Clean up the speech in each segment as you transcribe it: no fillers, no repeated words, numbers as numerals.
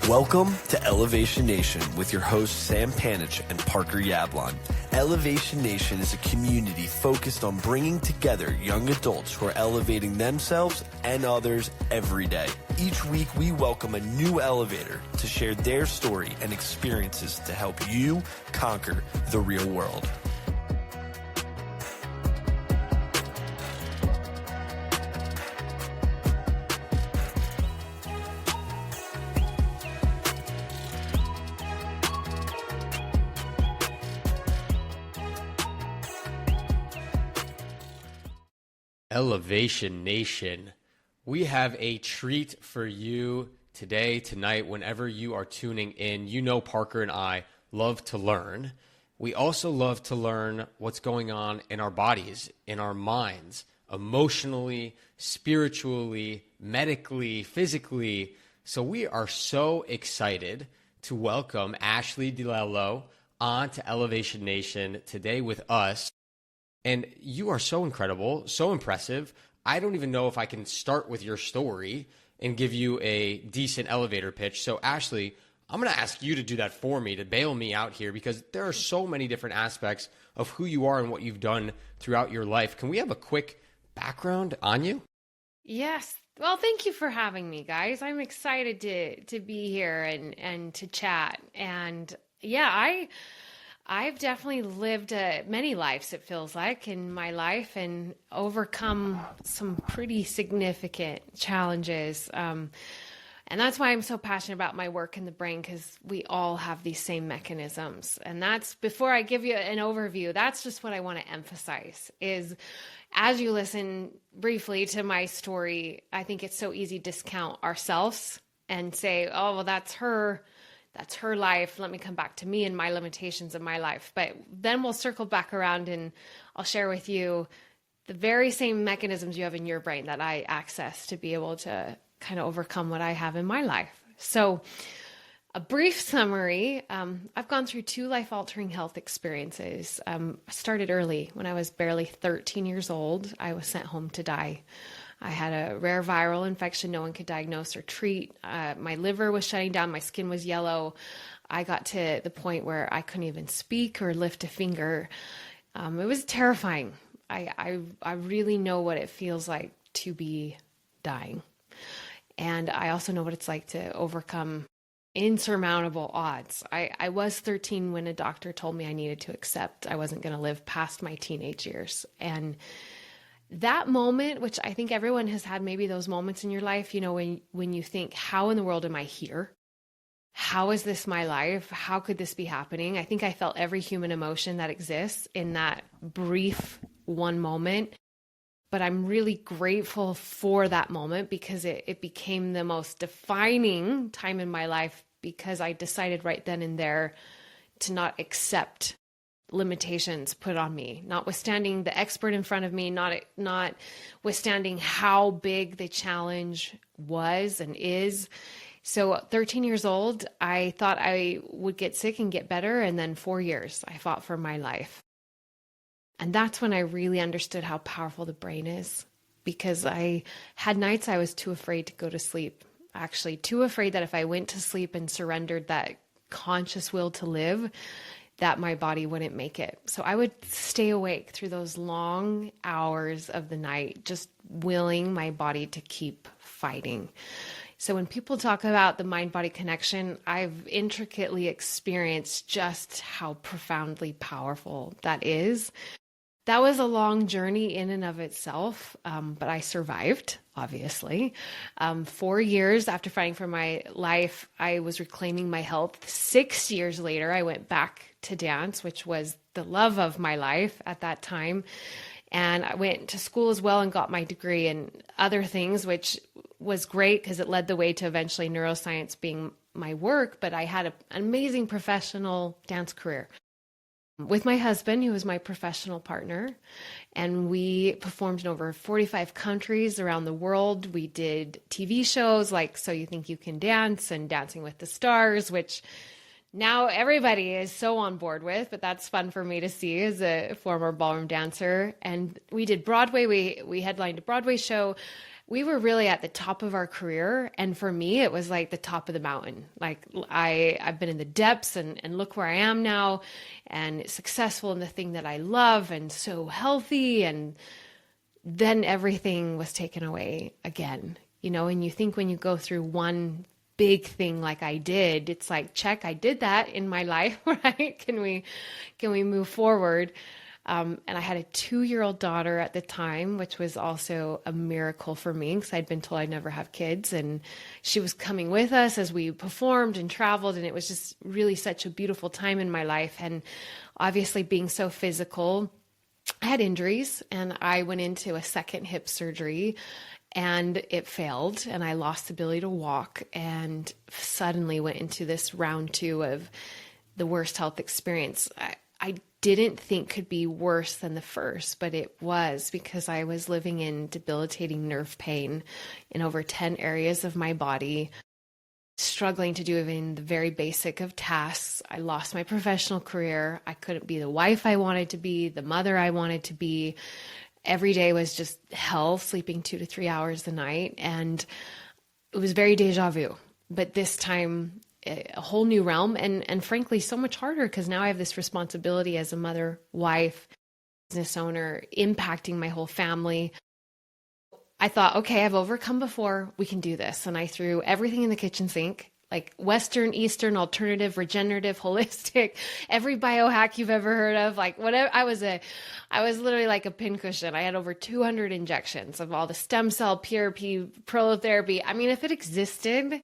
Welcome to Elevation Nation with your hosts Sam Panich and Parker Yablon. Elevation Nation is a community focused on bringing together young adults who are elevating themselves and others every day. Each week we welcome a new elevator to share their story and experiences to help you conquer the real world. Elevation Nation, we have a treat for you today, tonight, whenever you are tuning in. You know Parker and I love to learn. We also love to learn what's going on in our bodies, in our minds, emotionally, spiritually, medically, physically. So we are so excited to welcome Ashleigh Di Lello on to Elevation Nation today with us. And you are so incredible, so impressive. I don't even know if I can start with your story and give you a decent elevator pitch. So Ashleigh, I'm going to ask you to do that for me, to bail me out here, because there are so many different aspects of who you are and what you've done throughout your life. Can we have a quick background on you? Yes. Well, thank you for having me, guys. I'm excited to be here and to chat. And yeah, I've definitely lived many lives, it feels like, in my life, and overcome some pretty significant challenges. And that's why I'm so passionate about my work in the brain, because we all have these same mechanisms. And that's, before I give you an overview, that's just what I want to emphasize is, as you listen briefly to my story, I think it's so easy to discount ourselves and say, oh, well, that's her life. Let me come back to me and my limitations of my life. But then we'll circle back around and I'll share with you the very same mechanisms you have in your brain that I access to be able to kind of overcome what I have in my life. So a brief summary, I've gone through 2 life-altering health experiences. I started early. When I was barely 13 years old, I was sent home to die. I had a rare viral infection no one could diagnose or treat. My liver was shutting down. My skin was yellow. I got to the point where I couldn't even speak or lift a finger. It was terrifying. I really know what it feels like to be dying. And I also know what it's like to overcome insurmountable odds. I was 13 when a doctor told me I needed to accept I wasn't going to live past my teenage years. And that moment, which I think everyone has had maybe those moments in your life, you know, when you think, how in the world am I here? How is this my life? How could this be happening? I think I felt every human emotion that exists in that brief one moment. But I'm really grateful for that moment, because it became the most defining time in my life, because I decided right then and there to not accept limitations put on me, notwithstanding the expert in front of me, notwithstanding how big the challenge was and is. So 13 years old, I thought I would get sick and get better. And then 4 years, I fought for my life. And that's when I really understood how powerful the brain is, because I had nights I was too afraid to go to sleep. Actually, too afraid that if I went to sleep and surrendered that conscious will to live, that my body wouldn't make it. So I would stay awake through those long hours of the night, just willing my body to keep fighting. So when people talk about the mind-body connection, I've intricately experienced just how profoundly powerful that is. That was a long journey in and of itself, but I survived, obviously. 4 years after fighting for my life, I was reclaiming my health. 6 years later, I went back to dance, which was the love of my life at that time. And I went to school as well and got my degree in other things, which was great because it led the way to eventually neuroscience being my work. But I had an amazing professional dance career with my husband, who was my professional partner. And we performed in over 45 countries around the world. We did TV shows like So You Think You Can Dance and Dancing with the Stars, which now everybody is so on board with, but that's fun for me to see as a former ballroom dancer. And we did Broadway. We headlined a Broadway show. we were really at the top of our career. And for me, it was like the top of the mountain. Like I've been in the depths and look where I am now and successful in the thing that I love and so healthy. And then everything was taken away again, and you think when you go through one big thing like I did, it's like, check, I did that in my life, right? Can we move forward? And I had a 2-year-old daughter at the time, which was also a miracle for me because I'd been told I'd never have kids. And she was coming with us as we performed and traveled. And it was just really such a beautiful time in my life. And obviously being so physical, I had injuries and I went into a second hip surgery and it failed and I lost the ability to walk and suddenly went into this round 2 of the worst health experience I didn't think could be worse than the first, but it was because I was living in debilitating nerve pain in over 10 areas of my body, struggling to do even the very basic of tasks. I lost my professional career. I couldn't be the wife I wanted to be, the mother I wanted to be. Every day was just hell, sleeping 2 to 3 hours a night. And it was very deja vu. But this time, a whole new realm and frankly, so much harder because now I have this responsibility as a mother, wife, business owner, impacting my whole family. I thought, okay, I've overcome before. We can do this. And I threw everything in the kitchen sink, like Western, Eastern, alternative, regenerative, holistic, every biohack you've ever heard of, like whatever. I was literally like a pincushion. I had over 200 injections of all the stem cell, PRP, prolotherapy. I mean, if it existed,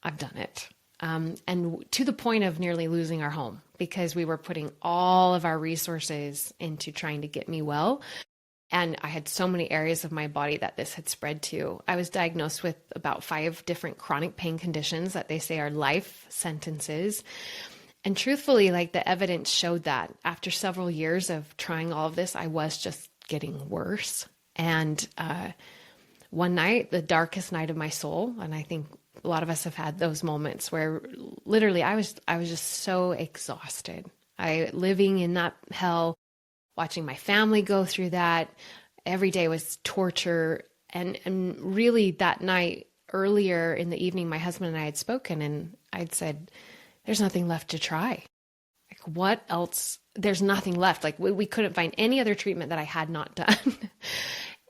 I've done it. And to the point of nearly losing our home because we were putting all of our resources into trying to get me well. And I had so many areas of my body that this had spread to. I was diagnosed with about 5 different chronic pain conditions that they say are life sentences. And truthfully, like the evidence showed that after several years of trying all of this, I was just getting worse. And one night, the darkest night of my soul, and I think a lot of us have had those moments where literally I was just so exhausted. Living in that hell, watching my family go through that. Every day was torture. And really that night, earlier in the evening, my husband and I had spoken and I'd said, there's nothing left to try. Like what else? There's nothing left. Like we couldn't find any other treatment that I had not done.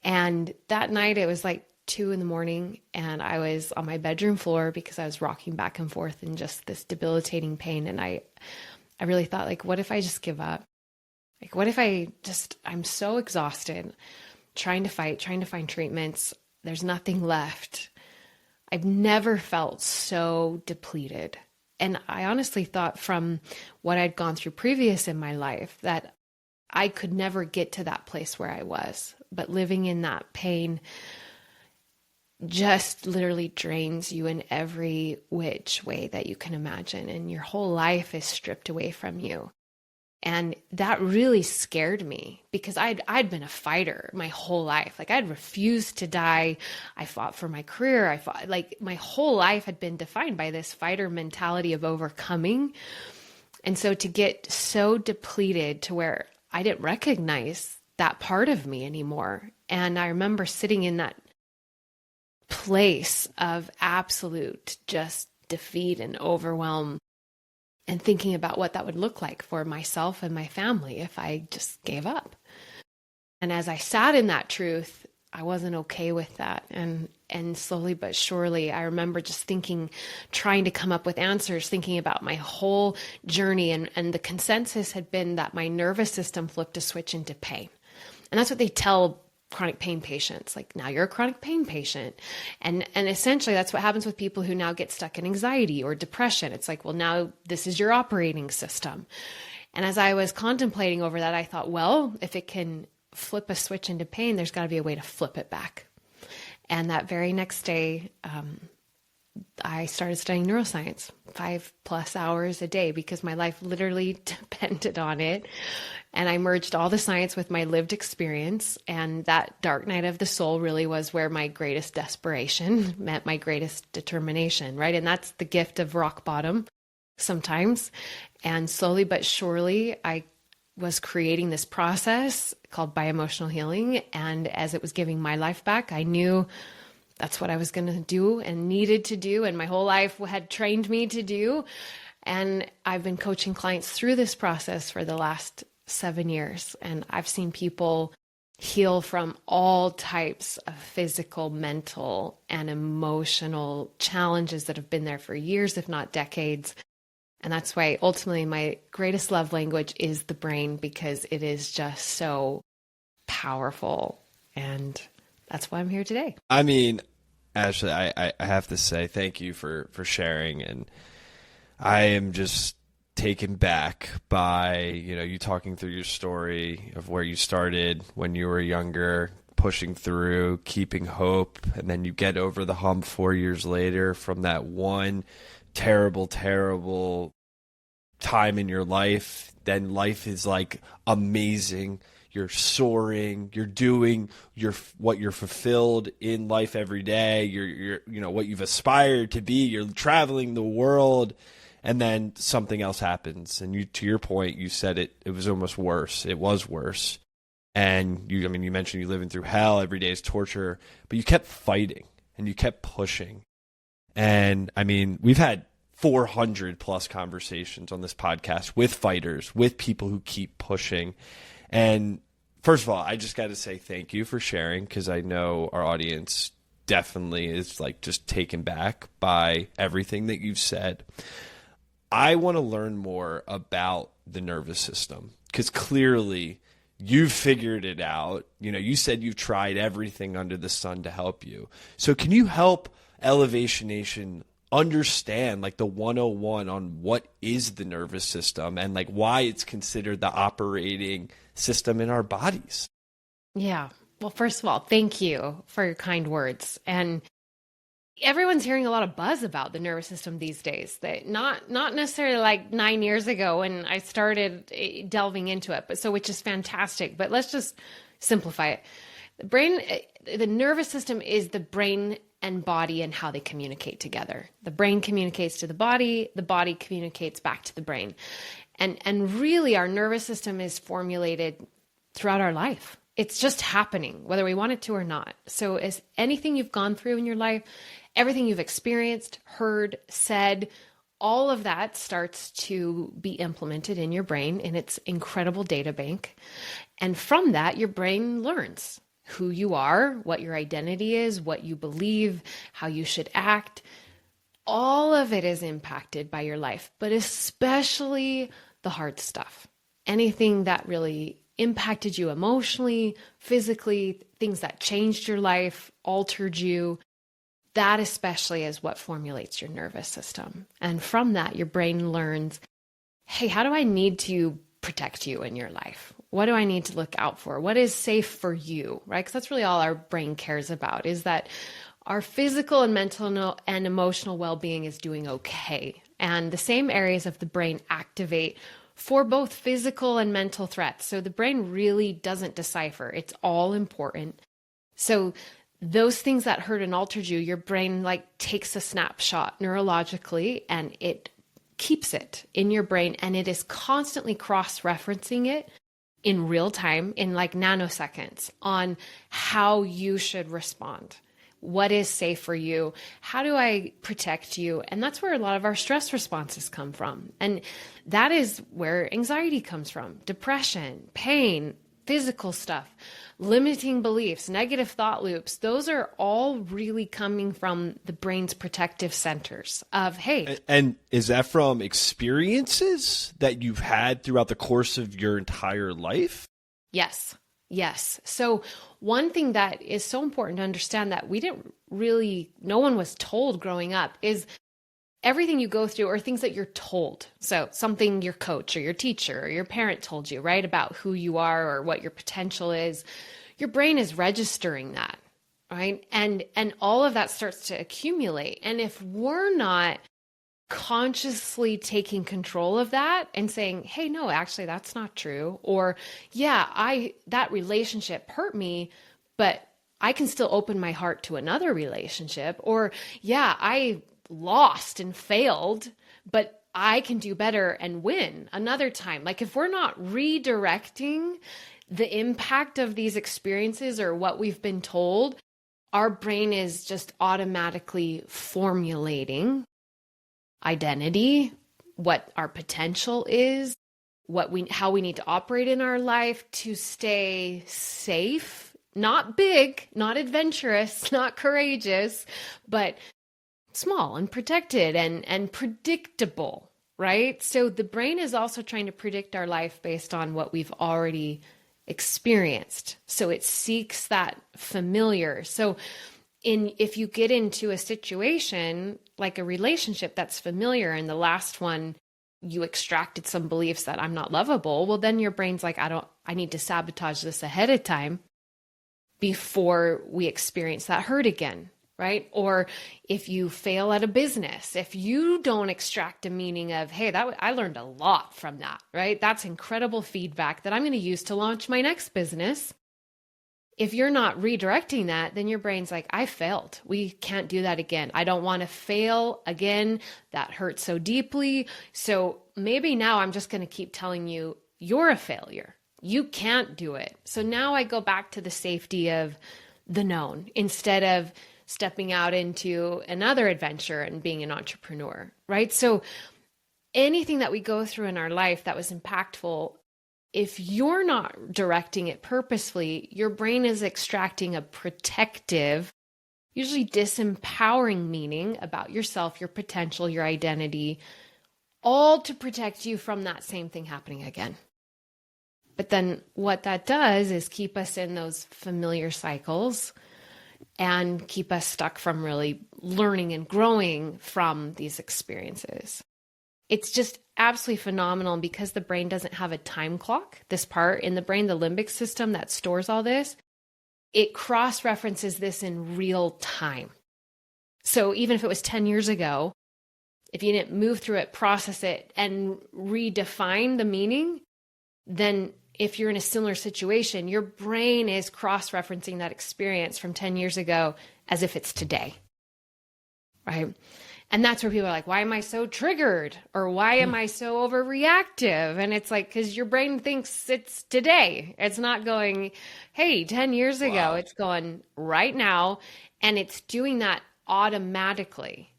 And that night it was like 2 a.m. and I was on my bedroom floor because I was rocking back and forth in just this debilitating pain. And I really thought, like, what if I just give up? Like, what if I'm so exhausted, trying to find treatments. There's nothing left. I've never felt so depleted. And I honestly thought from what I'd gone through previous in my life that I could never get to that place where I was. But living in that pain just literally drains you in every which way that you can imagine. And your whole life is stripped away from you. And that really scared me because I'd been a fighter my whole life. Like I'd refused to die. I fought for my career. Like my whole life had been defined by this fighter mentality of overcoming. And so to get so depleted to where I didn't recognize that part of me anymore. And I remember sitting in that place of absolute just defeat and overwhelm and thinking about what that would look like for myself and my family if I just gave up. And as I sat in that truth, I wasn't okay with that. And slowly but surely, I remember just thinking, trying to come up with answers, thinking about my whole journey. And the consensus had been that my nervous system flipped a switch into pain. And that's what they tell chronic pain patients, like, now you're a chronic pain patient. And essentially that's what happens with people who now get stuck in anxiety or depression. It's like, well, now this is your operating system. And as I was contemplating over that, I thought, well, if it can flip a switch into pain, there's got to be a way to flip it back. And that very next day, I started studying neuroscience 5+ hours a day because my life literally depended on it. And I merged all the science with my lived experience. And that dark night of the soul really was where my greatest desperation met my greatest determination, right? And that's the gift of rock bottom sometimes. And slowly but surely, I was creating this process called Bioemotional Healing. And as it was giving my life back, I knew that's what I was going to do and needed to do. And my whole life had trained me to do. And I've been coaching clients through this process for the last 7 years. And I've seen people heal from all types of physical, mental, and emotional challenges that have been there for years, if not decades. And that's why ultimately my greatest love language is the brain, because it is just so powerful. And that's why I'm here today. I mean, Ashleigh, I have to say thank you for sharing. And I am just taken back by, you talking through your story of where you started when you were younger, pushing through, keeping hope, and then you get over the hump 4 years later from that one terrible, terrible time in your life. Then life is like amazing. You're soaring, you're doing what you're fulfilled in life every day. You're what you've aspired to be. You're traveling the world. And then something else happens. And to your point, you said it was almost worse. It was worse. And you mentioned you living through hell, every day is torture, but you kept fighting and you kept pushing. And we've had 400 plus conversations on this podcast with fighters, with people who keep pushing. And first of all, I just got to say thank you for sharing, because I know our audience definitely is like just taken back by everything that you've said. I want to learn more about the nervous system, because clearly you've figured it out. You said you've tried everything under the sun to help you. So can you help Elevation Nation understand like the 101 on what is the nervous system and like why it's considered the operating system in our bodies? Yeah. Well, first of all, thank you for your kind words. And everyone's hearing a lot of buzz about the nervous system these days. That not necessarily like 9 years ago when I started delving into it, which is fantastic. But let's just simplify it. The nervous system is the brain and body and how they communicate together. The brain communicates to the body communicates back to the brain. And really our nervous system is formulated throughout our life. It's just happening, whether we want it to or not. So as anything you've gone through in your life, everything you've experienced, heard, said, all of that starts to be implemented in your brain in its incredible data bank. And from that, your brain learns who you are, what your identity is, what you believe, how you should act. All of it is impacted by your life, but especially the hard stuff. Anything that really impacted you emotionally, physically, things that changed your life, altered you, that especially is what formulates your nervous system. And from that, your brain learns, hey, how do I need to protect you in your life? What do I need to look out for? What is safe for you, right? Because that's really all our brain cares about, is that our physical and mental and emotional well-being is doing okay. And the same areas of the brain activate for both physical and mental threats. So the brain really doesn't decipher. It's all important. So those things that hurt and altered you, your brain like takes a snapshot neurologically and it keeps it in your brain, and it is constantly cross-referencing it in real time, in like nanoseconds, on how you should respond. What is safe for you? How do I protect you? And that's where a lot of our stress responses come from. And that is where anxiety comes from, depression, pain, physical stuff, limiting beliefs, negative thought loops. Those are all really coming from the brain's protective centers of, hey. And is that from experiences that you've had throughout the course of your entire life? Yes. Yes. So one thing that is so important to understand that no one was told growing up is everything you go through are things that you're told. So something your coach or your teacher or your parent told you, right, about who you are or what your potential is. Your brain is registering that, right? And all of that starts to accumulate. And if we're not consciously taking control of that and saying, hey, no, actually, that's not true. Or, yeah, that relationship hurt me, but I can still open my heart to another relationship. Or, yeah, I lost and failed, but I can do better and win another time. Like if we're not redirecting the impact of these experiences or what we've been told, our brain is just automatically formulating identity, what our potential is, how we need to operate in our life to stay safe, not big, not adventurous, not courageous, but small and protected and predictable, right? So the brain is also trying to predict our life based on what we've already experienced. So it seeks that familiar. So if you get into a situation like a relationship that's familiar, and the last one you extracted some beliefs that I'm not lovable, well, then your brain's like, I need to sabotage this ahead of time before we experience that hurt again, right? Or if you fail at a business, if you don't extract a meaning of, hey, I learned a lot from that, right? That's incredible feedback that I'm going to use to launch my next business. If you're not redirecting that, then your brain's like, I failed. We can't do that again. I don't want to fail again. That hurts so deeply. So maybe now I'm just going to keep telling you, you're a failure. You can't do it. So now I go back to the safety of the known instead of stepping out into another adventure and being an entrepreneur, right? So anything that we go through in our life that was impactful, if you're not directing it purposefully, your brain is extracting a protective, usually disempowering meaning about yourself, your potential, your identity, all to protect you from that same thing happening again. But then what that does is keep us in those familiar cycles and keep us stuck from really learning and growing from these experiences. It's just absolutely phenomenal because the brain doesn't have a time clock. This part in the brain, the limbic system that stores all this, it cross-references this in real time. So even if it was 10 years ago, if you didn't move through it, process it, and redefine the meaning, then if you're in a similar situation, your brain is cross-referencing that experience from 10 years ago as if it's today, right? And that's where people are like, why am I so triggered? Or why am I so overreactive? And it's like, because your brain thinks it's today. It's not going, hey, 10 years ago. Wow. It's going right now. And it's doing that automatically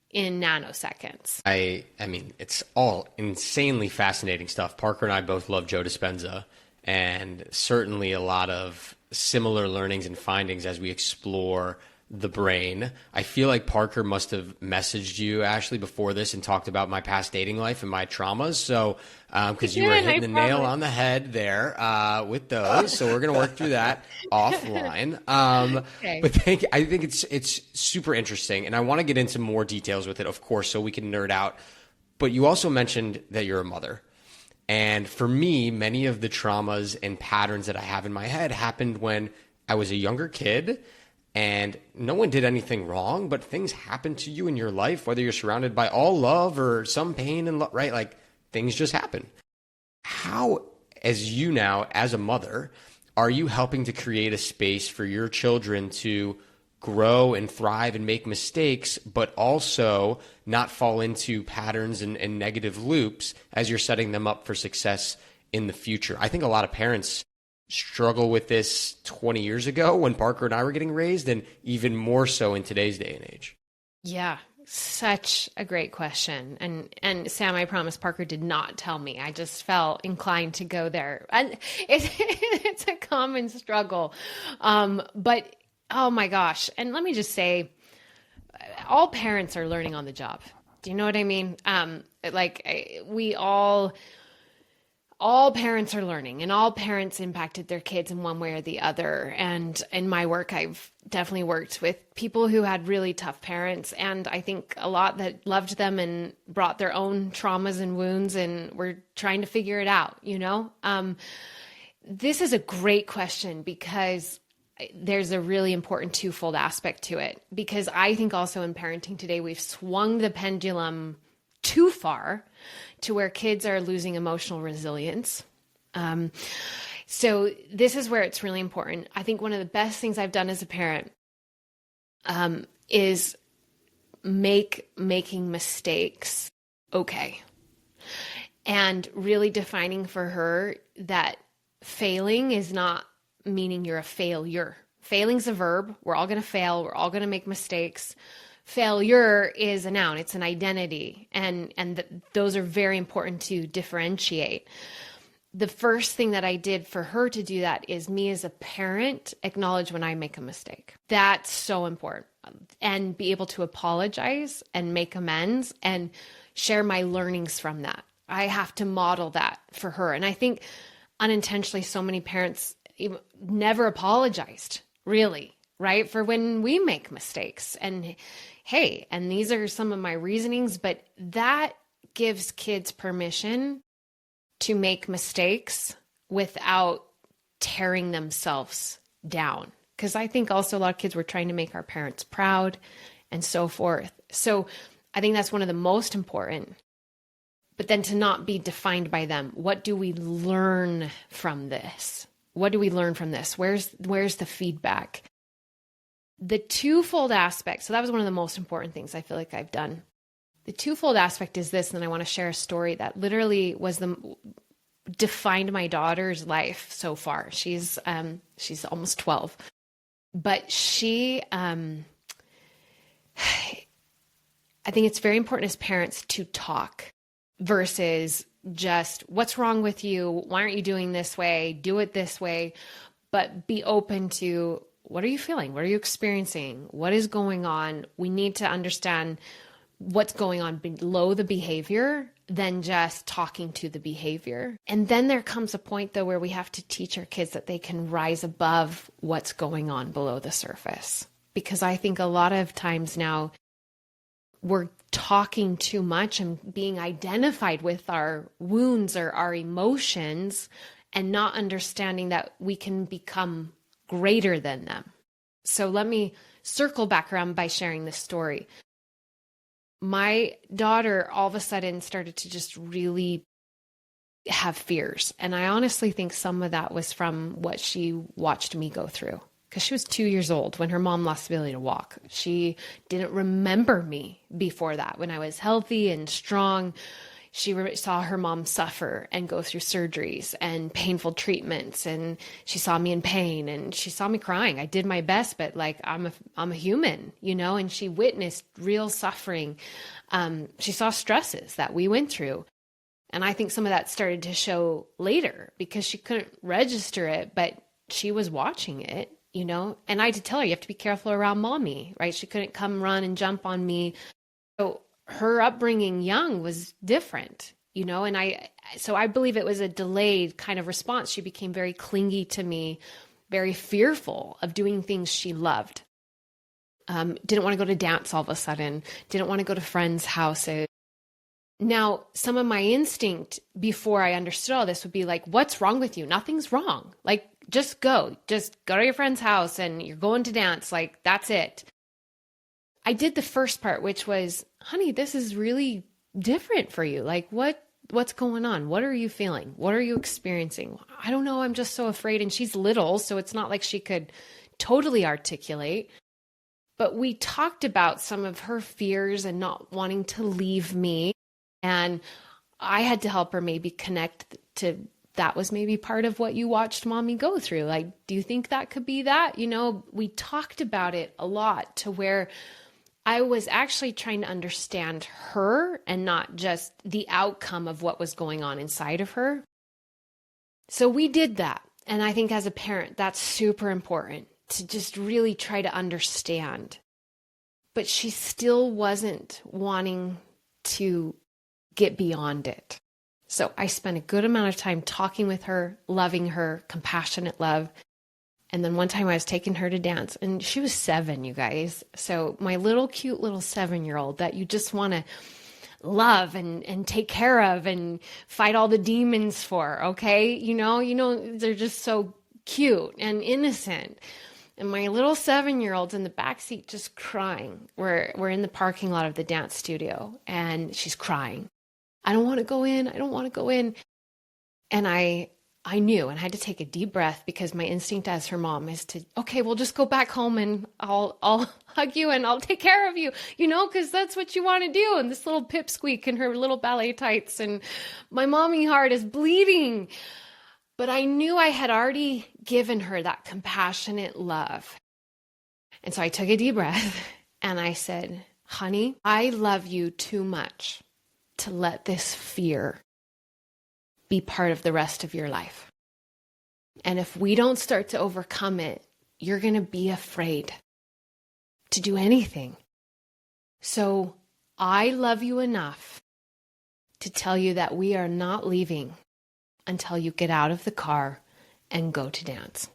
in nanoseconds. I mean, it's all insanely fascinating stuff. Parker and I both love Joe Dispenza, and certainly a lot of similar learnings and findings as we explore the brain. I feel like Parker must have messaged you, Ashleigh, before this and talked about my past dating life and my traumas. So, because you were hitting the nail on the head there with those. So we're going to work through that offline. Okay. But I think it's super interesting. And I want to get into more details with it, of course, so we can nerd out. But you also mentioned that you're a mother. And for me, many of the traumas and patterns that I have in my head happened when I was a younger kid. And no one did anything wrong, but things happen to you in your life, whether you're surrounded by all love or some pain and right? Like things just happen. How, as you now, as a mother, are you helping to create a space for your children to grow and thrive and make mistakes, but also not fall into patterns and negative loops as you're setting them up for success in the future? I think a lot of parents struggle with this 20 years ago when Parker and I were getting raised, and even more so in today's day and age. Yeah, such a great question. And Sam, I promise Parker did not tell me. I just felt inclined to go there. And it's a common struggle. But oh my gosh. And let me just say, all parents are learning on the job. Do you know what I mean? All parents are learning, and all parents impacted their kids in one way or the other. And in my work, I've definitely worked with people who had really tough parents, and I think a lot that loved them and brought their own traumas and wounds and were trying to figure it out, you know? This is a great question because there's a really important twofold aspect to it, because I think also in parenting today, we've swung the pendulum too far to where kids are losing emotional resilience. So this is where it's really important. I think one of the best things I've done as a parent is making mistakes okay. And really defining for her that failing is not meaning you're a failure. Failing's a verb. We're all going to fail. We're all going to make mistakes. Failure is a noun. It's an identity. And those are very important to differentiate. The first thing that I did for her to do that is me as a parent acknowledge when I make a mistake. That's so important. And be able to apologize and make amends and share my learnings from that. I have to model that for her. And I think unintentionally, so many parents never apologized, really, right? For when we make mistakes. And hey, and these are some of my reasonings, but that gives kids permission to make mistakes without tearing themselves down. Because I think also a lot of kids were trying to make our parents proud and so forth. So I think that's one of the most important. But then to not be defined by them. What do we learn from this? What do we learn from this? Where's the feedback? The twofold aspect. So that was one of the most important things I feel like I've done. The twofold aspect is this, and I want to share a story that literally defined my daughter's life so far. She's almost 12. But I think it's very important as parents to talk versus just what's wrong with you? Why aren't you doing this way? Do it this way. But be open to what are you feeling? What are you experiencing? What is going on? We need to understand what's going on below the behavior than just talking to the behavior. And then there comes a point, though, where we have to teach our kids that they can rise above what's going on below the surface. Because I think a lot of times now we're talking too much and being identified with our wounds or our emotions and not understanding that we can become greater than them. So let me circle back around by sharing this story. My daughter all of a sudden started to just really have fears. And I honestly think some of that was from what she watched me go through. Because she was 2 years old when her mom lost the ability to walk. She didn't remember me before that. When I was healthy and strong, she saw her mom suffer and go through surgeries and painful treatments. And she saw me in pain and she saw me crying. I did my best, but like I'm a human, and she witnessed real suffering. She saw stresses that we went through. And I think some of that started to show later because she couldn't register it, but she was watching it. And I had to tell her, you have to be careful around mommy, right? She couldn't come run and jump on me. So her upbringing young was different, and I believe it was a delayed kind of response. She became very clingy to me, very fearful of doing things she loved. Didn't want to go to dance all of a sudden, didn't want to go to friends' houses. Now, some of my instinct before I understood all this would be like, what's wrong with you? Nothing's wrong. Like, just go to your friend's house and you're going to dance. Like, that's it. I did the first part, which was, honey, this is really different for you. Like, what's going on? What are you feeling? What are you experiencing? I don't know. I'm just so afraid. And she's little, so it's not like she could totally articulate. But we talked about some of her fears and not wanting to leave me. And I had to help her maybe connect to that was maybe part of what you watched mommy go through. Like, do you think that could be that? We talked about it a lot to where I was actually trying to understand her and not just the outcome of what was going on inside of her. So we did that. And I think as a parent, that's super important to just really try to understand. But she still wasn't wanting to get beyond it. So I spent a good amount of time talking with her, loving her, compassionate love. And then one time I was taking her to dance and she was 7, you guys. So my cute little 7-year-old that you just want to love and take care of and fight all the demons for. Okay. They're just so cute and innocent. And my little 7-year-old's in the backseat just crying. We're in the parking lot of the dance studio and she's crying. I don't want to go in. I don't want to go in. And I knew and I had to take a deep breath because my instinct as her mom is to, okay, we'll just go back home and I'll hug you and I'll take care of you, because that's what you want to do. And this little pipsqueak in her little ballet tights and my mommy heart is bleeding. But I knew I had already given her that compassionate love. And so I took a deep breath and I said, honey, I love you too much to let this fear be part of the rest of your life. And if we don't start to overcome it, you're going to be afraid to do anything. So I love you enough to tell you that we are not leaving until you get out of the car and go to dance.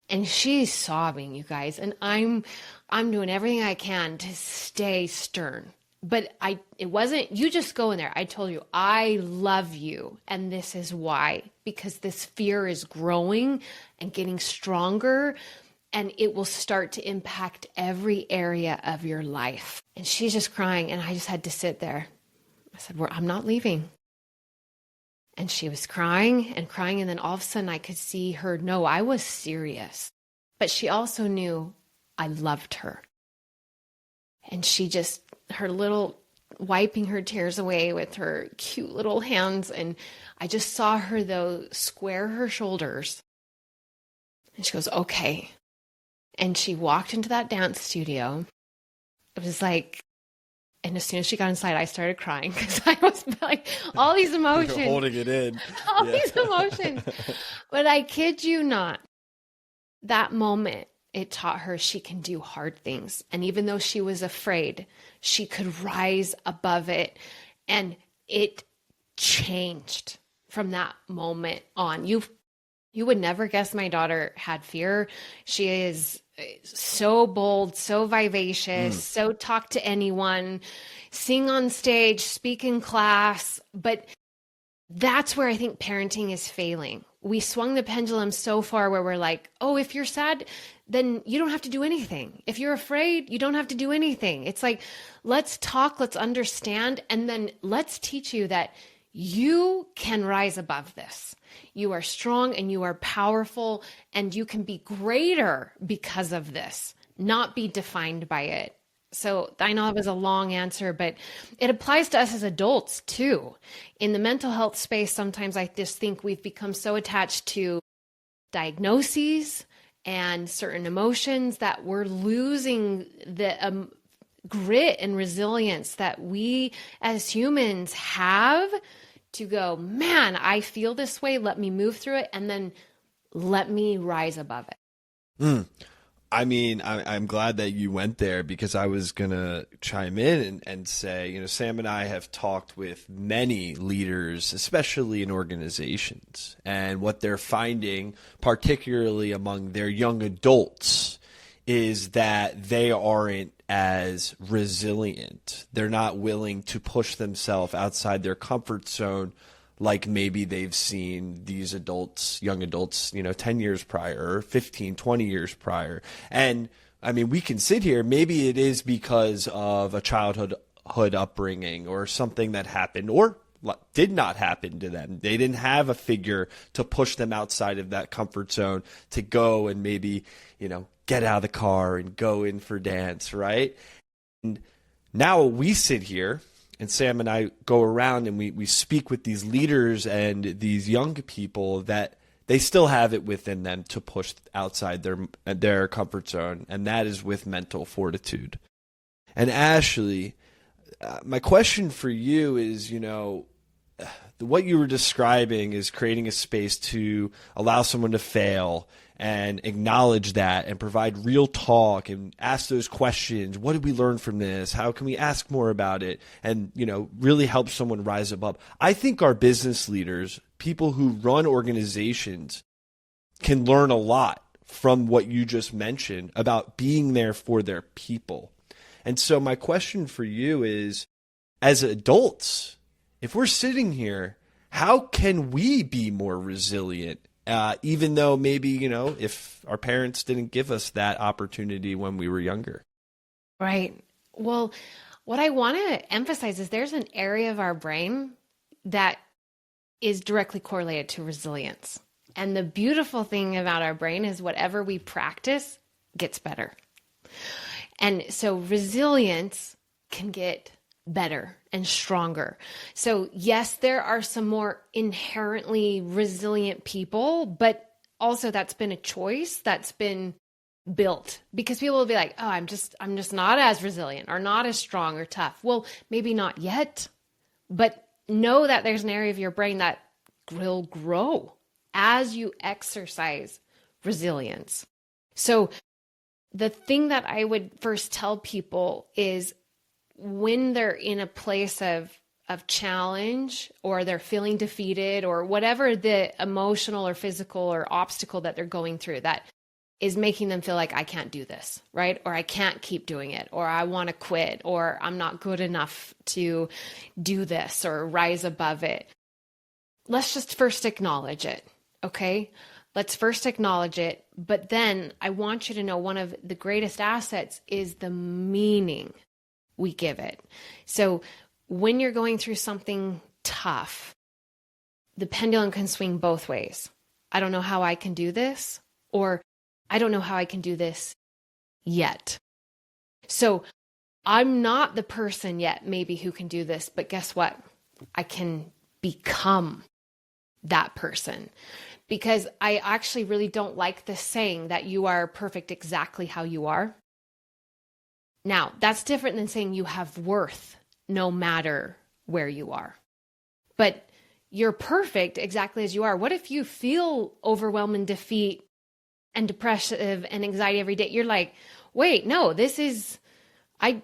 And she's sobbing, you guys, and I'm doing everything I can to stay stern. But it wasn't, you just go in there. I told you, I love you. And this is why, because this fear is growing and getting stronger, and it will start to impact every area of your life. And she's just crying, and I just had to sit there. I said, I'm not leaving. And she was crying and crying, and then all of a sudden I could see her know I was serious. But she also knew I loved her. And she just, her little, wiping her tears away with her cute little hands, and I just saw her, though, square her shoulders. And she goes, okay. And she walked into that dance studio. It was like, and as soon as she got inside, I started crying because I was like, all these emotions. You're holding it in. All these emotions. But I kid you not, that moment, it taught her she can do hard things. And even though she was afraid, she could rise above it. And it changed from that moment on. You would never guess my daughter had fear. She is so bold, so vivacious, so talk to anyone, sing on stage, speak in class. But that's where I think parenting is failing. We swung the pendulum so far where we're like, oh, if you're sad, then you don't have to do anything. If you're afraid, you don't have to do anything. It's like, let's talk, let's understand, and then let's teach you that you can rise above this. You are strong and you are powerful, and you can be greater because of this, not be defined by it. So I know it was a long answer, but it applies to us as adults too. In the mental health space, sometimes I just think we've become so attached to diagnoses and certain emotions that we're losing the grit and resilience that we as humans have to go, man, I feel this way. Let me move through it, and then let me rise above it. I mean, I'm glad that you went there, because I was going to chime in and say, you know, Sam and I have talked with many leaders, especially in organizations, and what they're finding, particularly among their young adults, is that they aren't as resilient. They're not willing to push themselves outside their comfort zone like maybe they've seen these adults, young adults, 10 years prior or 15, 20 years prior. And I mean, we can sit here, maybe it is because of a childhood upbringing or something that happened or did not happen to them. They didn't have a figure to push them outside of that comfort zone to go and maybe, get out of the car and go in for dance, right? And now we sit here, and Sam and I go around and we speak with these leaders and these young people that they still have it within them to push outside their comfort zone, and that is with mental fortitude. And Ashleigh, my question for you is, what you were describing is creating a space to allow someone to fail and acknowledge that and provide real talk and ask those questions. What did we learn from this? How can we ask more about it? And, really help someone rise above. I think our business leaders, people who run organizations, can learn a lot from what you just mentioned about being there for their people. And so my question for you is, as adults, if we're sitting here, how can we be more resilient? Even though maybe, if our parents didn't give us that opportunity when we were younger. Right. Well, what I want to emphasize is there's an area of our brain that is directly correlated to resilience. And the beautiful thing about our brain is whatever we practice gets better. And so resilience can get better and stronger. So yes, there are some more inherently resilient people, but also that's been a choice that's been built, because people will be like, oh, I'm just not as resilient or not as strong or tough. Well, maybe not yet, but know that there's an area of your brain that will grow as you exercise resilience. So the thing that I would first tell people is, when they're in a place of challenge, or they're feeling defeated, or whatever the emotional or physical or obstacle that they're going through that is making them feel like, I can't do this, right? Or I can't keep doing it, or I want to quit, or I'm not good enough to do this or rise above it. Let's just first acknowledge it, okay? Let's first acknowledge it. But then I want you to know, one of the greatest assets is the meaning we give it. So when you're going through something tough, the pendulum can swing both ways. I don't know how I can do this, or I don't know how I can do this yet. So I'm not the person yet maybe who can do this, but guess what? I can become that person. Because I actually really don't like the saying that you are perfect exactly how you are. Now, that's different than saying you have worth no matter where you are. But you're perfect exactly as you are. What if you feel overwhelming defeat and depressive and anxiety every day? You're like, wait, no, I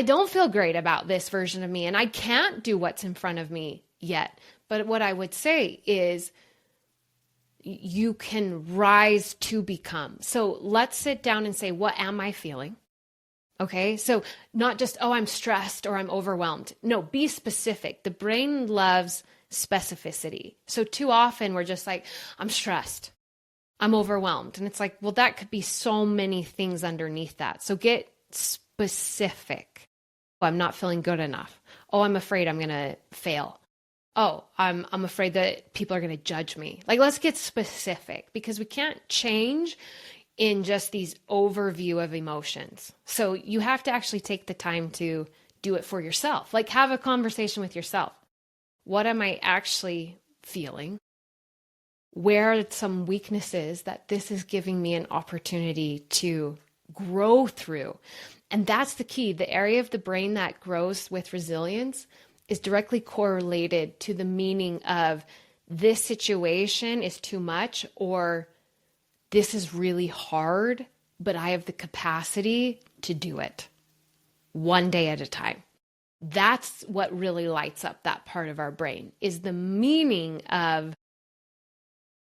don't feel great about this version of me, and I can't do what's in front of me yet. But what I would say is, you can rise to become. So let's sit down and say, what am I feeling? Okay, so not just, oh, I'm stressed or I'm overwhelmed. No, be specific. The brain loves specificity. So too often we're just like, I'm stressed, I'm overwhelmed. And it's like, well, that could be so many things underneath that. So get specific. Oh, I'm not feeling good enough. Oh, I'm afraid I'm going to fail. Oh, I'm afraid that people are going to judge me. Like, let's get specific, because we can't change in just these overview of emotions. So you have to actually take the time to do it for yourself. Like, have a conversation with yourself. What am I actually feeling? Where are some weaknesses that this is giving me an opportunity to grow through? And that's the key. The area of the brain that grows with resilience is directly correlated to the meaning of, this situation is too much, or this is really hard, but I have the capacity to do it one day at a time. That's what really lights up that part of our brain, is the meaning of,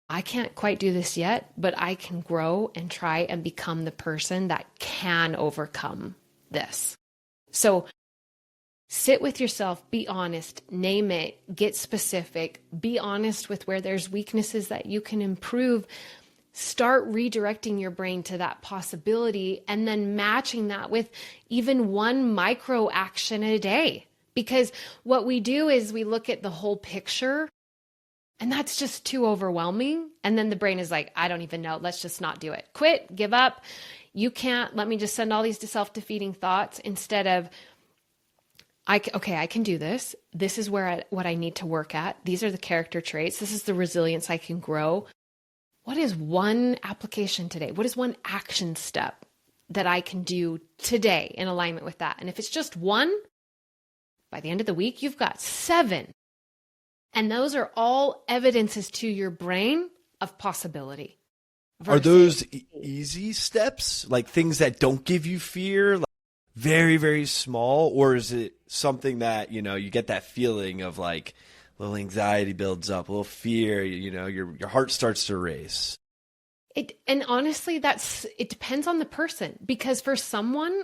I can't quite do this yet, but I can grow and try and become the person that can overcome this. So sit with yourself, be honest, name it, get specific, be honest with where there's weaknesses that you can improve. Start redirecting your brain to that possibility, and then matching that with even one micro action a day. Because what we do is we look at the whole picture, and that's just too overwhelming. And then the brain is like, I don't even know. Let's just not do it. Quit, give up. You can't. Let me just send all these self-defeating thoughts, instead of, I can do this. This is what I need to work at. These are the character traits. This is the resilience I can grow. What is one application today? What is one action step that I can do today in alignment with that? And if it's just one, by the end of the week, you've got 7. And those are all evidences to your brain of possibility. Are those easy steps? Like things that don't give you fear? Like very, very small? Or is it something that, you get that feeling of like, a little anxiety builds up, a little fear, your heart starts to race? And honestly, it depends on the person, because for someone,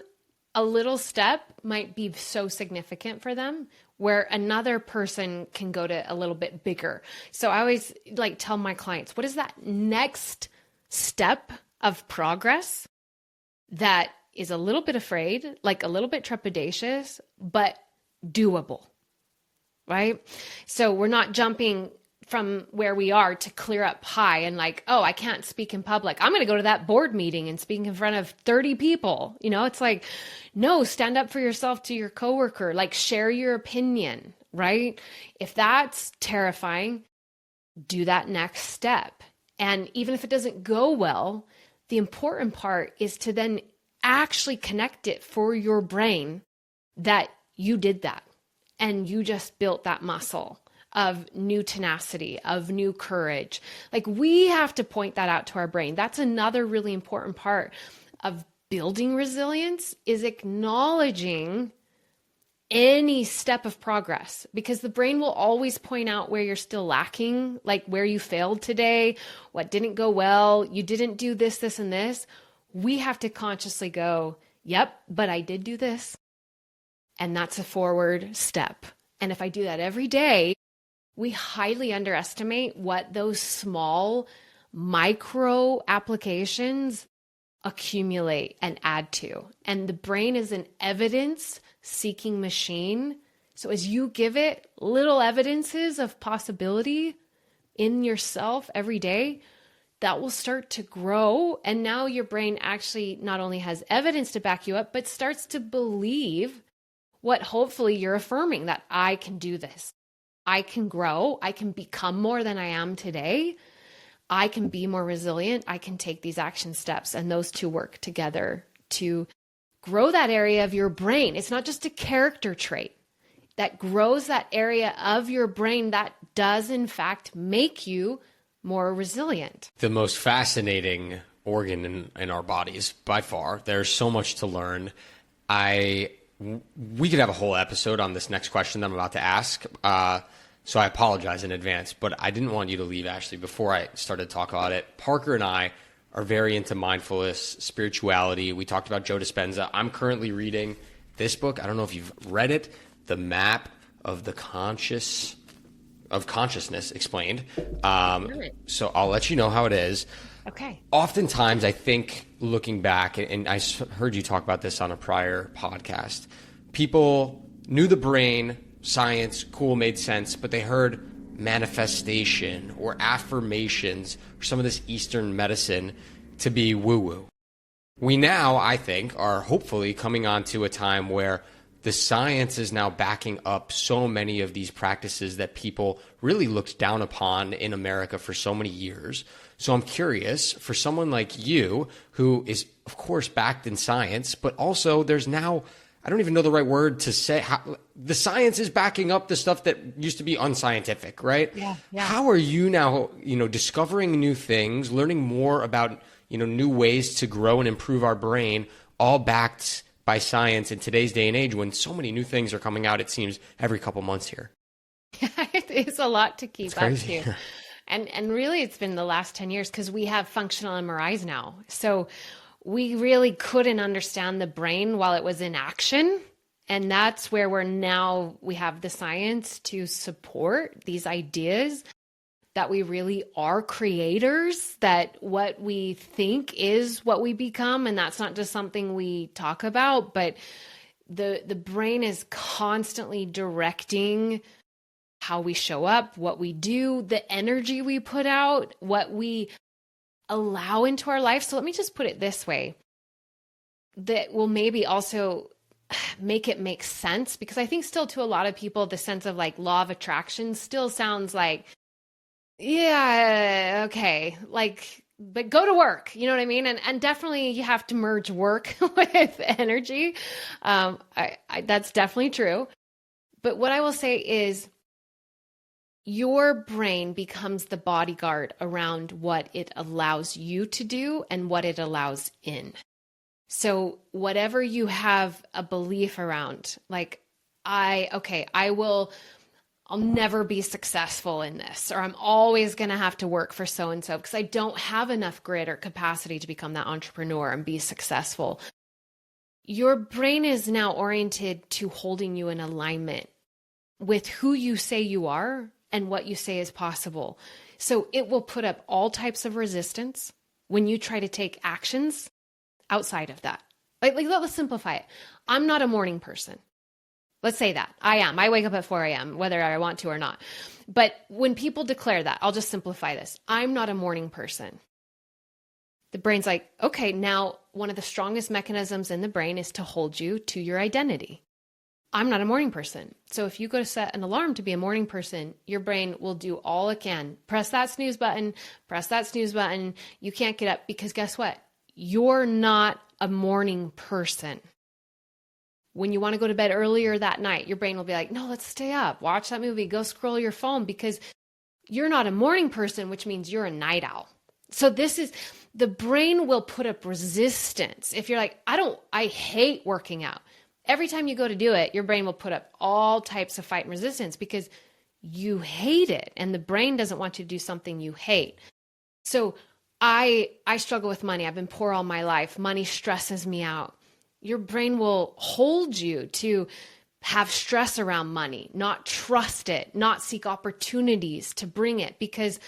a little step might be so significant for them, where another person can go to a little bit bigger. So I always tell my clients, what is that next step of progress that is a little bit afraid, like a little bit trepidatious, but doable? Right? So we're not jumping from where we are to clear up high and like, oh, I can't speak in public. I'm going to go to that board meeting and speak in front of 30 people. It's like, no, stand up for yourself to your coworker, like share your opinion, right? If that's terrifying, do that next step. And even if it doesn't go well, the important part is to then actually connect it for your brain that you did that and you just built that muscle of new tenacity, of new courage. Like we have to point that out to our brain. That's another really important part of building resilience is acknowledging any step of progress, because the brain will always point out where you're still lacking, like where you failed today, what didn't go well, you didn't do this, this, and this. We have to consciously go, yep, but I did do this. And that's a forward step. And if I do that every day, we highly underestimate what those small micro applications accumulate and add to. And the brain is an evidence-seeking machine. So as you give it little evidences of possibility in yourself every day, that will start to grow. And now your brain actually not only has evidence to back you up, but starts to believe what hopefully you're affirming, that I can do this. I can grow. I can become more than I am today. I can be more resilient. I can take these action steps. And those two work together to grow that area of your brain. It's not just a character trait that grows that area of your brain that does in fact make you more resilient. The most fascinating organ in our bodies by far. There's so much to learn. We could have a whole episode on this next question that I'm about to ask. So I apologize in advance, but I didn't want you to leave, Ashleigh, before I started to talk about it. Parker and I are very into mindfulness, spirituality. We talked about Joe Dispenza. I'm currently reading this book. I don't know if you've read it, The Map of the Consciousness Explained. So I'll let you know how it is. Okay. Oftentimes, I think looking back, and I heard you talk about this on a prior podcast, people knew the brain, science, cool, made sense, but they heard manifestation or affirmations or some of this Eastern medicine to be woo-woo. We now, I think, are hopefully coming on to a time where the science is now backing up so many of these practices that people really looked down upon in America for so many years. So I'm curious, for someone like you, who is, of course, backed in science, but also there's now, I don't even know the right word to say, the science is backing up the stuff that used to be unscientific, right? Yeah. How are you now, discovering new things, learning more about, new ways to grow and improve our brain, all backed by science in today's day and age when so many new things are coming out, it seems, every couple months here? It's a lot to keep up Crazy. to. And really, it's been the last 10 years because we have functional MRIs now. So we really couldn't understand the brain while it was in action. And that's where we have the science to support these ideas that we really are creators, that what we think is what we become. And that's not just something we talk about, but the brain is constantly directing how we show up, what we do, the energy we put out, what we allow into our life. So let me just put it this way, that will maybe also make it make sense, because I think still to a lot of people, the sense of like law of attraction still sounds like, yeah, okay, like, but go to work, you know what I mean? And definitely you have to merge work with energy. That's definitely true. But what I will say is, your brain becomes the bodyguard around what it allows you to do and what it allows in. So whatever you have a belief around, like, I'll never be successful in this, or I'm always going to have to work for so-and-so because I don't have enough grit or capacity to become that entrepreneur and be successful. Your brain is now oriented to holding you in alignment with who you say you are and what you say is possible. So it will put up all types of resistance when you try to take actions outside of that. Like let's simplify it. I'm not a morning person. Let's say that. I am. I wake up at 4 a.m., whether I want to or not. But when people declare that, I'll just simplify this. I'm not a morning person. The brain's like, okay, now one of the strongest mechanisms in the brain is to hold you to your identity. I'm not a morning person. So if you go to set an alarm to be a morning person, your brain will do all it can. Press that snooze button, press that snooze button. You can't get up because guess what? You're not a morning person. When you want to go to bed earlier that night, your brain will be like, no, let's stay up. Watch that movie. Go scroll your phone because you're not a morning person, which means you're a night owl. So the brain will put up resistance. If you're like, I hate working out. Every time you go to do it, your brain will put up all types of fight and resistance because you hate it. And the brain doesn't want you to do something you hate. So I struggle with money. I've been poor all my life. Money stresses me out. Your brain will hold you to have stress around money, not trust it, not seek opportunities to bring it because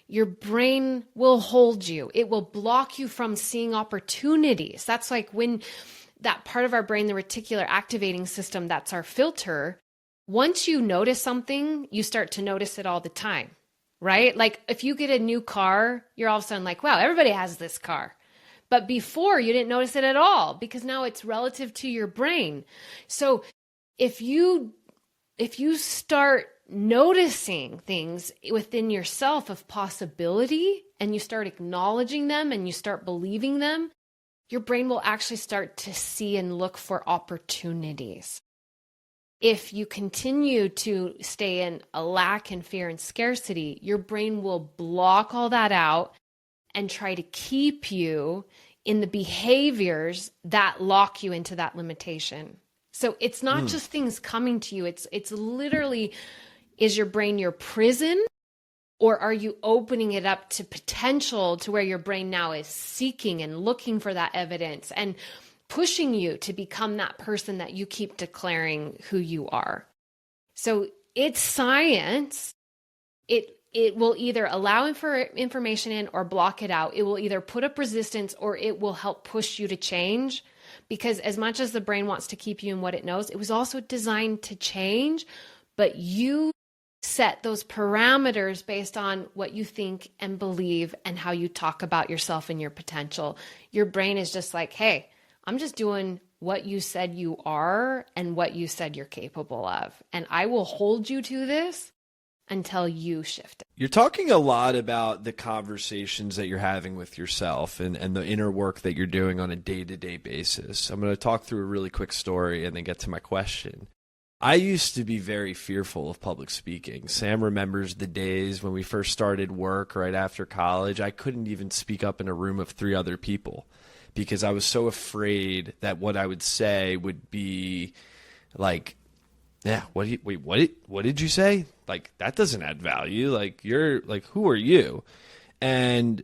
your brain will hold you. It will block you from seeing opportunities. That's like when that part of our brain, the reticular activating system, that's our filter. Once you notice something, you start to notice it all the time, right? Like if you get a new car, you're all of a sudden like, wow, everybody has this car. But before you didn't notice it at all because now it's relative to your brain. So if you start noticing things within yourself of possibility and you start acknowledging them and you start believing them, your brain will actually start to see and look for opportunities. If you continue to stay in a lack and fear and scarcity, your brain will block all that out and try to keep you in the behaviors that lock you into that limitation. So it's not just things coming to you. It's literally, is your brain your prison? Or are you opening it up to potential to where your brain now is seeking and looking for that evidence and pushing you to become that person that you keep declaring who you are? So it's science. It will either allow information in or block it out. It will either put up resistance or it will help push you to change. Because as much as the brain wants to keep you in what it knows, it was also designed to change, but you set those parameters based on what you think and believe and how you talk about yourself and your potential. Your brain is just like, hey, I'm just doing what you said you are and what you said you're capable of. And I will hold you to this until you shift it. You're talking a lot about the conversations that you're having with yourself and the inner work that you're doing on a day-to-day basis. I'm going to talk through a really quick story and then get to my question. I used to be very fearful of public speaking. Sam remembers the days when we first started work right after college. I couldn't even speak up in a room of 3 other people because I was so afraid that what I would say would be like, yeah, what did you say? Like, that doesn't add value. Like, you're like, who are you? And,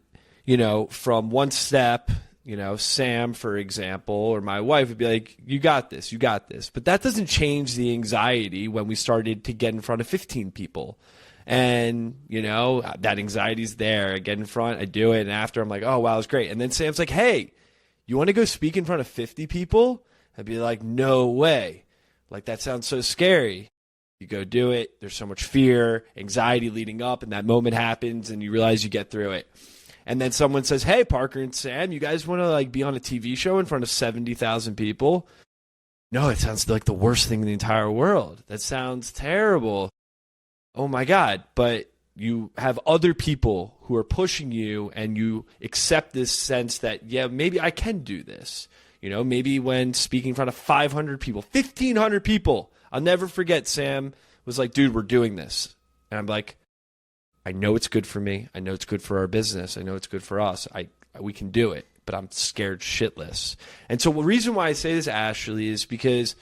from one step, Sam, for example, or my wife would be like, you got this. But that doesn't change the anxiety when we started to get in front of 15 people. And, that anxiety's there. I get in front, I do it. And after I'm like, oh, wow, it's great. And then Sam's like, hey, you want to go speak in front of 50 people? I'd be like, no way. Like, that sounds so scary. You go do it. There's so much fear, anxiety leading up, and that moment happens, and you realize you get through it. And then someone says, hey, Parker and Sam, you guys want to be on a TV show in front of 70,000 people? No, it sounds like the worst thing in the entire world. That sounds terrible. Oh, my God. But you have other people who are pushing you, and you accept this sense that, yeah, maybe I can do this. Maybe when speaking in front of 500 people, 1,500 people, I'll never forget Sam was like, dude, we're doing this. And I'm like, I know it's good for me. I know it's good for our business. I know it's good for us. We can do it, but I'm scared shitless. And so the reason why I say this, Ashleigh, is because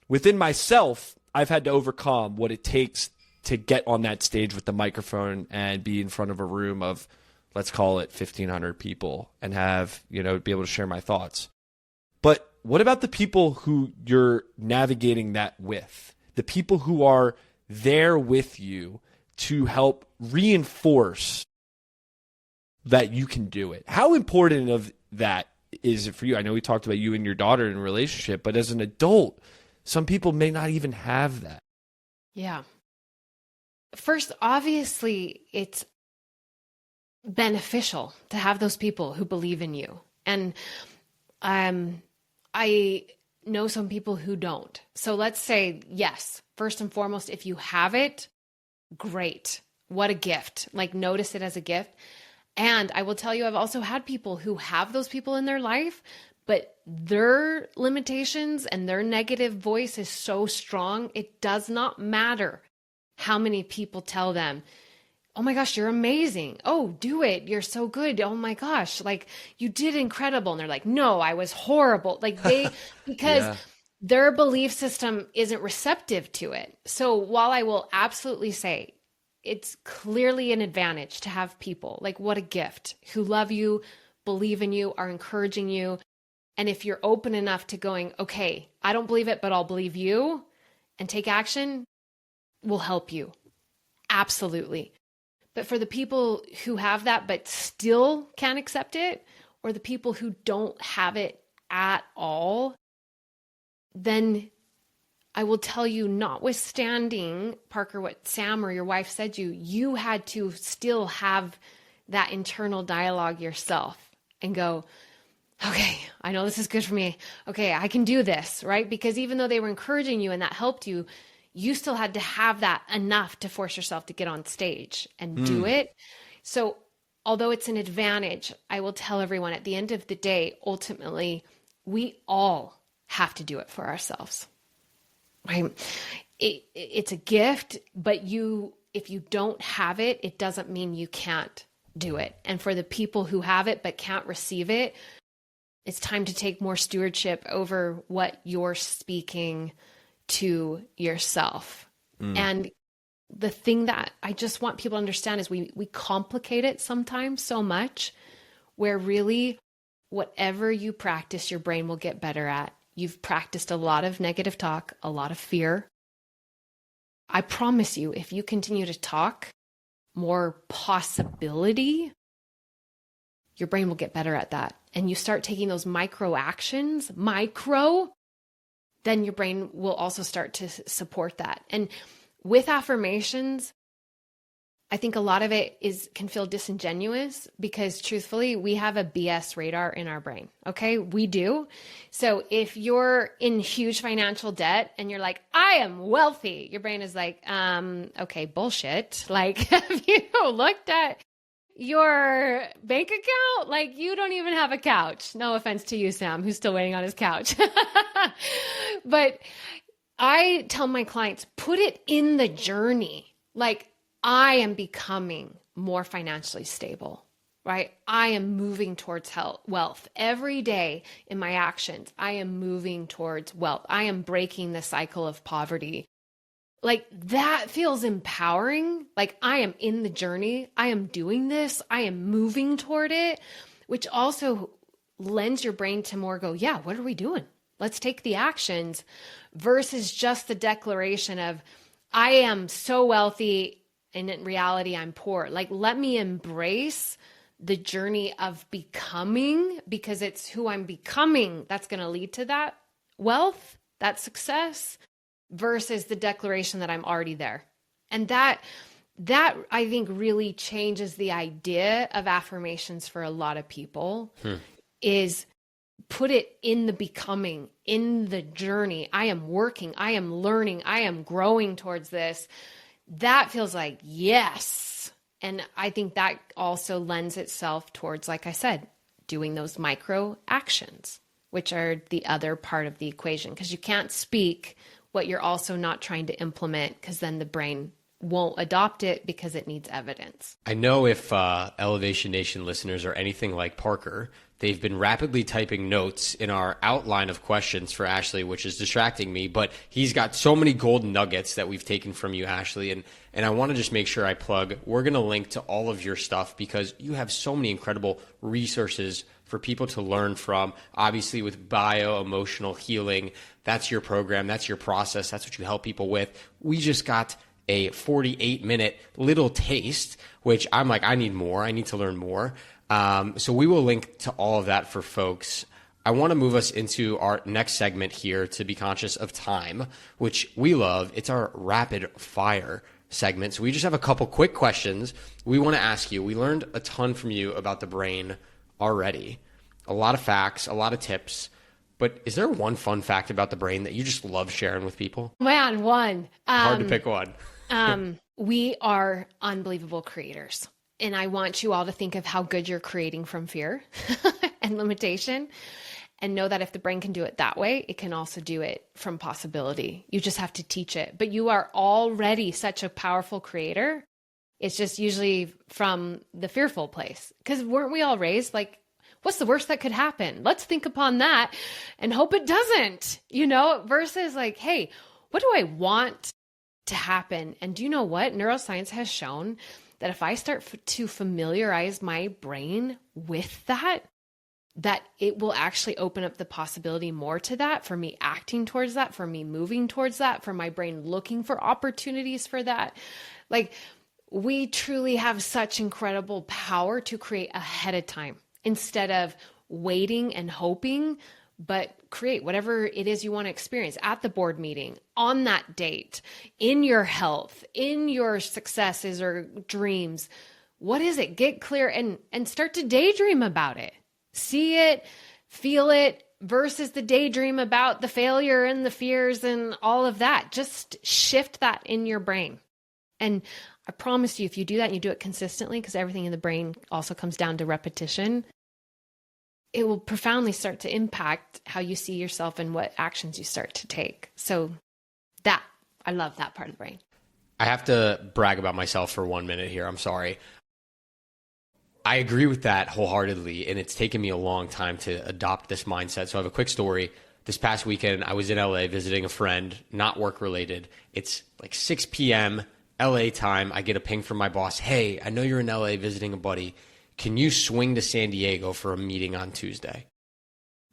within myself, I've had to overcome what it takes to get on that stage with the microphone and be in front of a room of, let's call it 1,500 people and have, be able to share my thoughts. But what about the people who you're navigating that with? The people who are there with you to help reinforce that you can do it. How important of that is it for you? I know we talked about you and your daughter in a relationship, but as an adult, Some people may not even have that. Yeah. First, obviously, it's beneficial to have those people who believe in you. And I know some people who don't. So let's say, yes, first and foremost, if you have it, great. What a gift. Like, notice it as a gift. And I will tell you, I've also had people who have those people in their life, but their limitations and their negative voice is so strong, it does not matter how many people tell them, oh my gosh, you're amazing. Oh, do it. You're so good. Oh my gosh, like you did incredible. And they're like, no, I was horrible. Like because their belief system isn't receptive to it. So while I will absolutely say it's clearly an advantage to have people, like what a gift, who love you, believe in you, are encouraging you. And if you're open enough to going, okay, I don't believe it, but I'll believe you and take action, will help you. Absolutely. But for the people who have that but still can't accept it, or the people who don't have it at all, then I will tell you, notwithstanding, Parker, what Sam or your wife said to you, you had to still have that internal dialogue yourself and go, okay, I know this is good for me. Okay, I can do this, right? Because even though they were encouraging you and that helped you, you still had to have that enough to force yourself to get on stage and do it. So although it's an advantage, I will tell everyone at the end of the day, ultimately, we all have to do it for ourselves. Right? It's a gift, but if you don't have it, it doesn't mean you can't do it. And for the people who have it but can't receive it, it's time to take more stewardship over what you're speaking to yourself. And the thing that I just want people to understand is we complicate it sometimes so much, where really whatever you practice, your brain will get better at. You've practiced a lot of negative talk, a lot of fear. I promise you, if you continue to talk more possibility, your brain will get better at that. And you start taking those micro actions, then your brain will also start to support that. And with affirmations, I think a lot of it can feel disingenuous because truthfully, we have a BS radar in our brain. Okay, we do. So if you're in huge financial debt and you're like, I am wealthy, your brain is like, okay, bullshit. Like, have you looked at your bank account? Like, you don't even have a couch. No offense to you, Sam, who's still waiting on his couch. But I tell my clients, put it in the journey. Like, I am becoming more financially stable, right? I am moving towards wealth. Every day in my actions, I am moving towards wealth. I am breaking the cycle of poverty. Like, that feels empowering. Like, I am in the journey. I am doing this. I am moving toward it, which also lends your brain to more go, yeah, what are we doing? Let's take the actions versus just the declaration of, I am so wealthy and in reality, I'm poor. Like, let me embrace the journey of becoming, because it's who I'm becoming that's going to lead to that wealth, that success, versus the declaration that I'm already there. And that I think really changes the idea of affirmations for a lot of people, is put it in the becoming, in the journey. I am working, I am learning, I am growing towards this. That feels like yes. And I think that also lends itself towards, like I said, doing those micro actions, which are the other part of the equation, because you can't speak what you're also not trying to implement, because then the brain won't adopt it because it needs evidence. I know if Elevation Nation listeners are anything like Parker, they've been rapidly typing notes in our outline of questions for Ashleigh, which is distracting me, but he's got so many golden nuggets that we've taken from you, Ashleigh, and I want to just make sure I plug, we're going to link to all of your stuff because you have so many incredible resources for people to learn from. Obviously, with bio-emotional healing, that's your program, that's your process, that's what you help people with. We just got a 48-minute little taste, which I'm like, I need more. I need to learn more. So we will link to all of that for folks. I want to move us into our next segment here to be conscious of time, which we love. It's our rapid fire segment. So we just have a couple quick questions we want to ask you. We learned a ton from you about the brain already. A lot of facts, a lot of tips. But is there one fun fact about the brain that you just love sharing with people? Man, one. Hard to pick one. We are unbelievable creators. And I want you all to think of how good you're creating from fear and limitation. And know that if the brain can do it that way, it can also do it from possibility. You just have to teach it. But you are already such a powerful creator. It's just usually from the fearful place. Because weren't we all raised like, what's the worst that could happen? Let's think upon that and hope it doesn't, versus like, hey, what do I want to happen? And do you know what? Neuroscience has shown that if I start to familiarize my brain with that it will actually open up the possibility more to that, for me acting towards that, for me moving towards that, for my brain looking for opportunities for that. Like, we truly have such incredible power to create ahead of time instead of waiting and hoping, but create whatever it is you want to experience at the board meeting, on that date, in your health, in your successes or dreams. What is it? Get clear and start to daydream about it. See it, feel it, versus the daydream about the failure and the fears and all of that. Just shift that in your brain. And I promise you, if you do that and you do it consistently, because everything in the brain also comes down to repetition, it will profoundly start to impact how you see yourself and what actions you start to take. So I love that part of the brain. I have to brag about myself for 1 minute here. I'm sorry. I agree with that wholeheartedly, and it's taken me a long time to adopt this mindset. So I have a quick story. This past weekend, I was in LA visiting a friend, not work related. It's like 6 p.m. LA time. I get a ping from my boss. Hey, I know you're in LA visiting a buddy. Can you swing to San Diego for a meeting on Tuesday?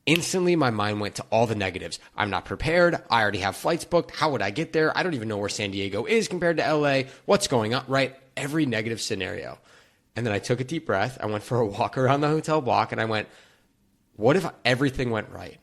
Instantly, my mind went to all the negatives. I'm not prepared. I already have flights booked. How would I get there? I don't even know where San Diego is compared to LA. What's going on, right? Every negative scenario. And then I took a deep breath. I went for a walk around the hotel block and I went, what if everything went right?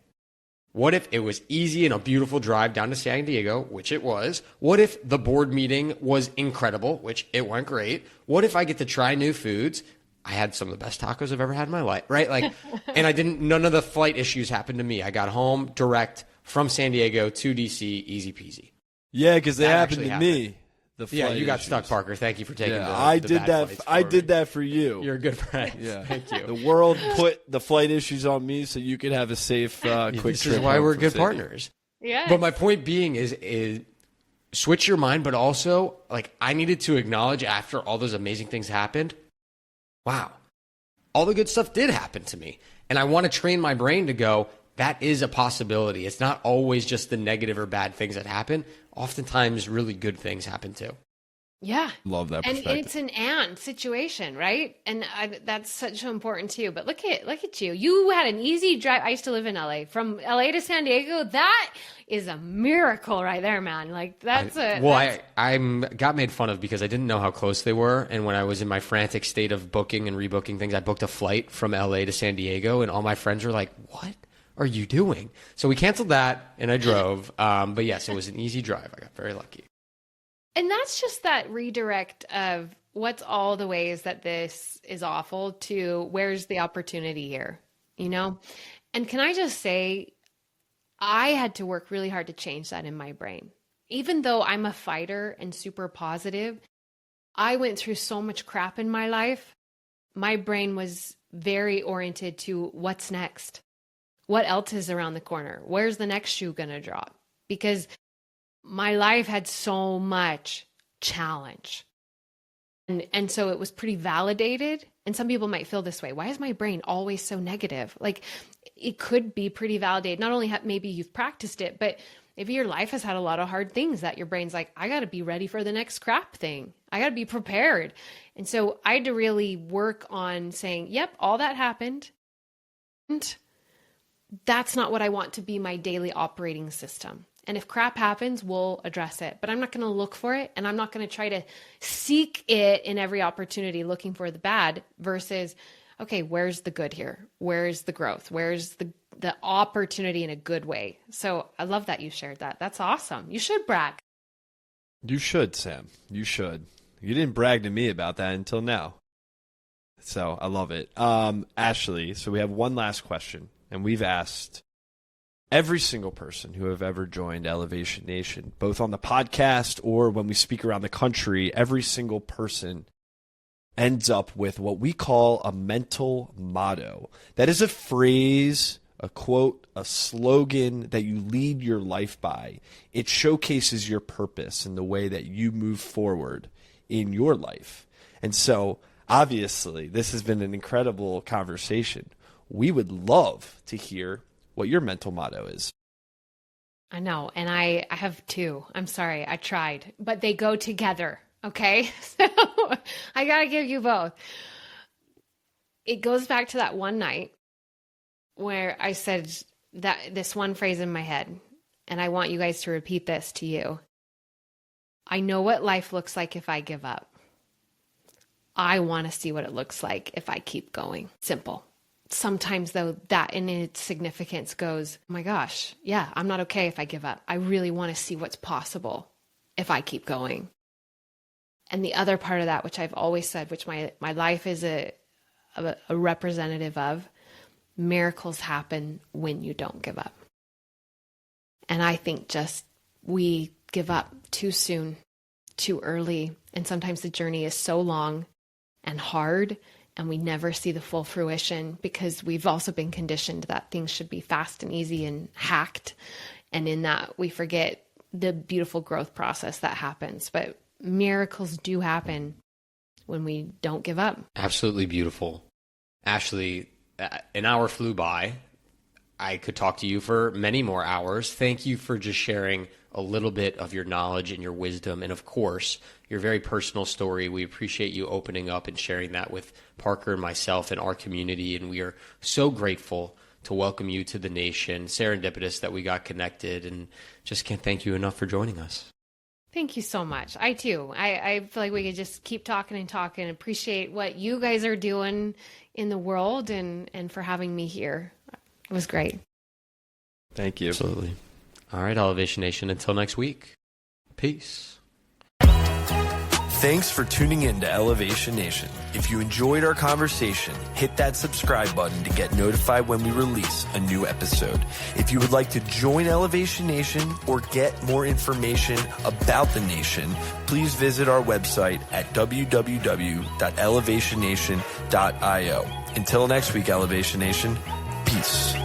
What if it was easy and a beautiful drive down to San Diego, which it was? What if the board meeting was incredible, which it went great? What if I get to try new foods? I had some of the best tacos I've ever had in my life, right? Like, and none of the flight issues happened to me. I got home direct from San Diego to DC, easy peasy. Yeah, because they happened to me. Yeah, you got stuck, Parker. Thank you for taking the I bad did that. flights I for did me. that for you. You're a good friend. Yeah, thank you. The world put the flight issues on me so you could have a safe, quick trip. This is why home we're from good Sydney. partners. Yeah. But my point being is switch your mind, but also like I needed to acknowledge after all those amazing things happened, wow, all the good stuff did happen to me. And I want to train my brain to go, that is a possibility. It's not always just the negative or bad things that happen. Oftentimes really good things happen too. Yeah. Love that And perspective. it's an and situation, right? And that's such important too. But look at you. You had an easy drive. I used to live in LA. From LA to San Diego, that is a miracle right there, man. Like I got made fun of because I didn't know how close they were. And when I was in my frantic state of booking and rebooking things, I booked a flight from LA to San Diego and all my friends were like, what are you doing? So we canceled that and I drove. But yes, it was an easy drive. I got very lucky. And that's just that redirect of what's all the ways that this is awful to where's the opportunity here, And can I just say, I had to work really hard to change that in my brain. Even though I'm a fighter and super positive, I went through so much crap in my life. My brain was very oriented to what's next. What else is around the corner? Where's the next shoe going to drop? Because my life had so much challenge. And so it was pretty validated. And some people might feel this way. Why is my brain always so negative? Like it could be pretty validated. Not only maybe you've practiced it, but maybe your life has had a lot of hard things that your brain's like, I got to be ready for the next crap thing. I got to be prepared. And so I had to really work on saying, yep, all that happened. And that's not what I want to be my daily operating system. And if crap happens, we'll address it. But I'm not going to look for it. And I'm not going to try to seek it in every opportunity looking for the bad versus, okay, where's the good here? Where's the growth? Where's the the opportunity in a good way. So I love that you shared that. That's awesome. You should brag. You should, Sam. You should. You didn't brag to me about that until now. So I love it. Ashleigh, so we have one last question, and we've asked every single person who have ever joined Elevation Nation, both on the podcast or when we speak around the country, every single person ends up with what we call a mental motto. That is a phrase, a quote, a slogan that you lead your life by. It showcases your purpose and the way that you move forward in your life. And so, obviously, this has been an incredible conversation. We would love to hear what your mental motto is. I know. And I have two. I'm sorry. I tried, but they go together. Okay. So I got to give you both. It goes back to that one night where I said that this one phrase in my head, and I want you guys to repeat this to you. I know what life looks like if I give up. I want to see what it looks like if I keep going. Simple. Sometimes, though, that in its significance goes, oh my gosh, yeah, I'm not okay if I give up. I really want to see what's possible if I keep going. And the other part of that, which I've always said, which my life is a representative of, miracles happen when you don't give up. And I think just we give up too soon, too early. And sometimes the journey is so long and hard, and we never see the full fruition because we've also been conditioned that things should be fast and easy and hacked. And in that, we forget the beautiful growth process that happens. But miracles do happen when we don't give up. Absolutely beautiful. Ashleigh, an hour flew by. I could talk to you for many more hours. Thank you for just sharing a little bit of your knowledge and your wisdom, and of course, your very personal story. We appreciate you opening up and sharing that with Parker and myself and our community, and we are so grateful to welcome you to the nation. Serendipitous that we got connected, and just can't thank you enough for joining us. Thank you so much. I too. I feel like we could just keep talking and talking. Appreciate what you guys are doing in the world and for having me here. It was great. Thank you. Absolutely. All right, Elevation Nation, until next week. Peace. Thanks for tuning in to Elevation Nation. If you enjoyed our conversation, hit that subscribe button to get notified when we release a new episode. If you would like to join Elevation Nation or get more information about the nation, please visit our website at www.elevationnation.io. Until next week, Elevation Nation, peace.